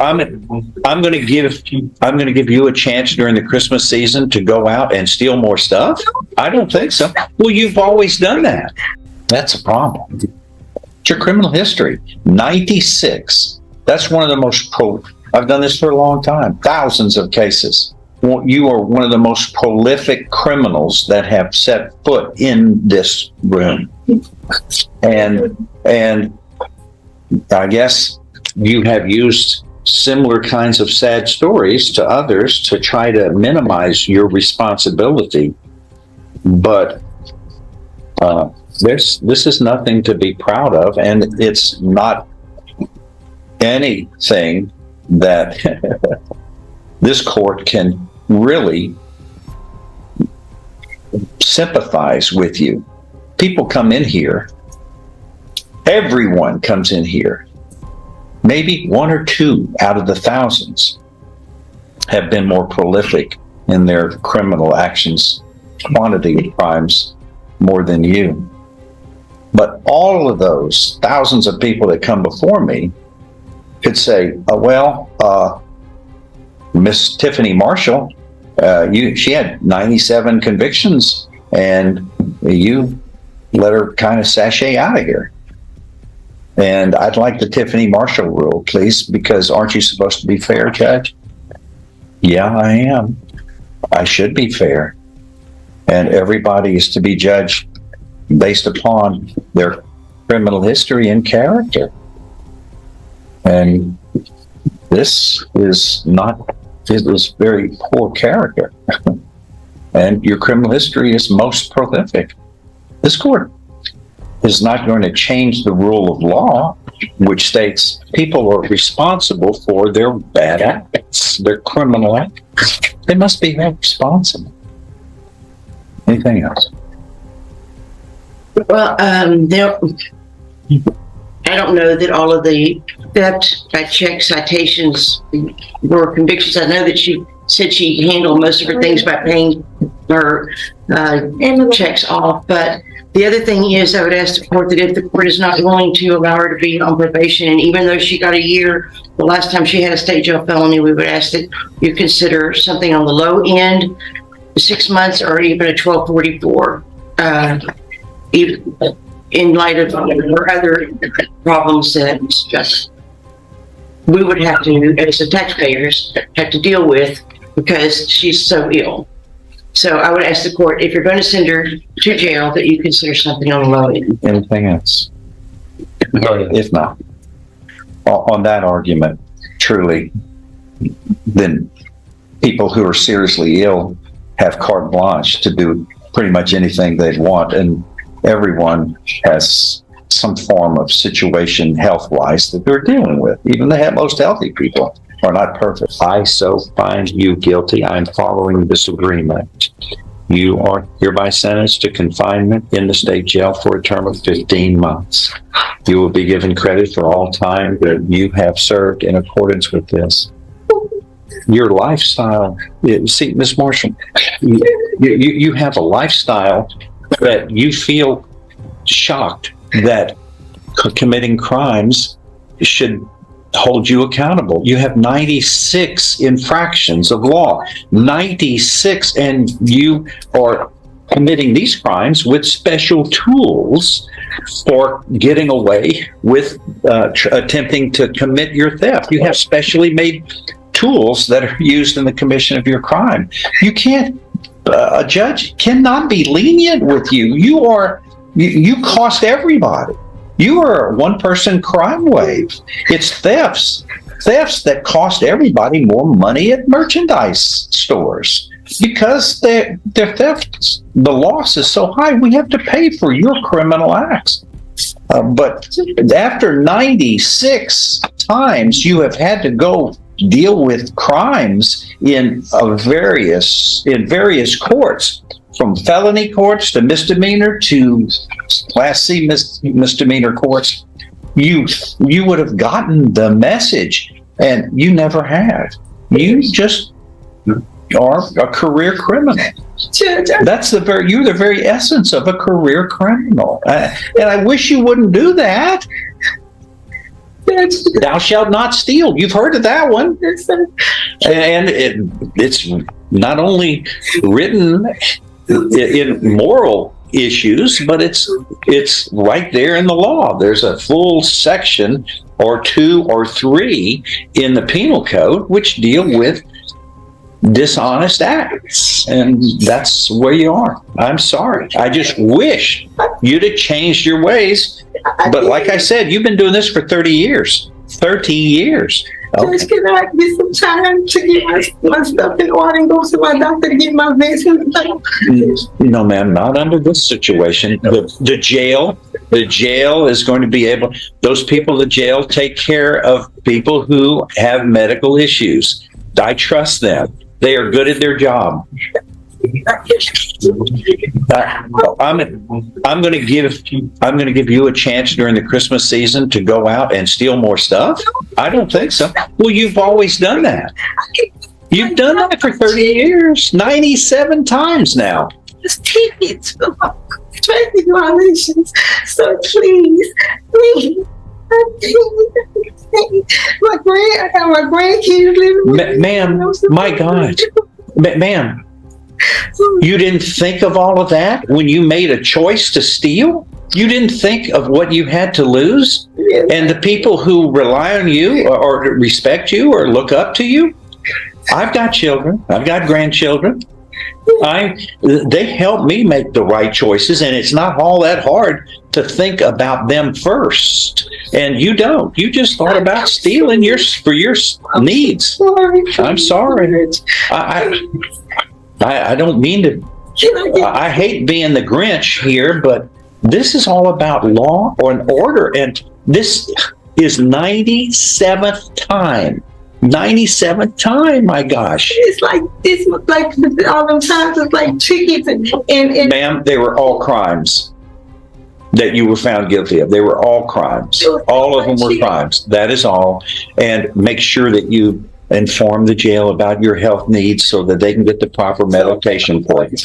I'm going to give you a chance during the Christmas season to go out and steal more stuff? I don't think so. Well, you've always done that. That's a problem. It's your criminal history. 96. That's one of the most I've done this for a long time. Thousands of cases. You are one of the most prolific criminals that have set foot in this room. And I guess you have used similar kinds of sad stories to others to try to minimize your responsibility. But this is nothing to be proud of, and it's not anything that this court can really sympathize with you. People come in here, everyone comes in here. Maybe one or two out of the thousands have been more prolific in their criminal actions, quantity of crimes more than you. But all of those thousands of people that come before me could say, Miss Tiffany Marshall, she had 97 convictions, and you let her kind of sashay out of here. And I'd like the Tiffany Marshall rule, please, because aren't you supposed to be fair, Judge? Yeah, I am. I should be fair. And everybody is to be judged based upon their criminal history and character. And this is very poor character. And your criminal history is most prolific. This court is not going to change the rule of law, which states people are responsible for their bad acts, their criminal acts. They must be held responsible. Anything else? Well, I don't know that all of the theft by check citations were convictions. I know that she said she handled most of her things by paying her checks off. But the other thing is, I would ask the court that if the court is not willing to allow her to be on probation, and even though she got a year the last time she had a state jail felony, we would ask that you consider something on the low end, 6 months, or even a 1244, in light of her other problems that just we would have to, as the taxpayers, have to deal with because she's so ill. So I would ask the court, if you're going to send her to jail, that you consider something on the low end. Anything else? If not, on that argument, truly, then people who are seriously ill have carte blanche to do pretty much anything they want, and everyone has some form of situation health-wise that they're dealing with. Even the most healthy people are not perfect. I so find you guilty. I'm following this agreement. You are hereby sentenced to confinement in the state jail for a term of 15 months. You will be given credit for all time that you have served in accordance with this. Your lifestyle, see, Ms. Marshall, you have a lifestyle that you feel shocked that committing crimes should hold you accountable. You have 96 infractions of law, 96, and you are committing these crimes with special tools for getting away with attempting to commit your theft. You have specially made tools that are used in the commission of your crime. You can't, a judge cannot be lenient with you. You cost everybody. You are a one-person crime wave. It's thefts that cost everybody more money at merchandise stores because their theft, the loss is so high. We have to pay for your criminal acts. But after 96 times you have had to go deal with crimes in various courts, from felony courts to misdemeanor to Class C misdemeanor courts, you would have gotten the message, and you never have. You just are a career criminal. That's you're the very essence of a career criminal. And I wish you wouldn't do that. Thou shalt not steal. You've heard of that one. And it's not only written in moral issues, but it's right there in the law. There's a full section or 2 or 3 in the penal code which deal with dishonest acts, and that's where you are. I'm sorry. I just wish you'd have changed your ways. But like I said, you've been doing this for 30 years. 30 years. Okay. Judge, can I get some time to get my stuff in order and go to my doctor to get my vaccine? No, ma'am, not under this situation. The jail is going to be able, those people in the jail take care of people who have medical issues. I trust them. They are good at their job. I'm going to give you a chance during the Christmas season to go out and steal more stuff? I don't think so. Well, you've always done that. You've done that for 30 years, 97 times now. Just tickets for my traffic violations. So please. I got my grandkids living. Ma'am, my God. Ma'am, you didn't think of all of that when you made a choice to steal? You didn't think of what you had to lose? And the people who rely on you or respect you or look up to you? I've got children. I've got grandchildren. They help me make the right choices, and it's not all that hard to think about them first. And you don't. You just thought about stealing for your needs. I'm sorry. I don't mean to. I hate being the Grinch here, but this is all about law and order, and this is 97th time. 97th time, my gosh. It's like all them times it's like tickets and Ma'am, they were all crimes that you were found guilty of. They were all crimes. All of them were crimes. That is all. And make sure that you inform the jail about your health needs so that they can get the proper medication for you.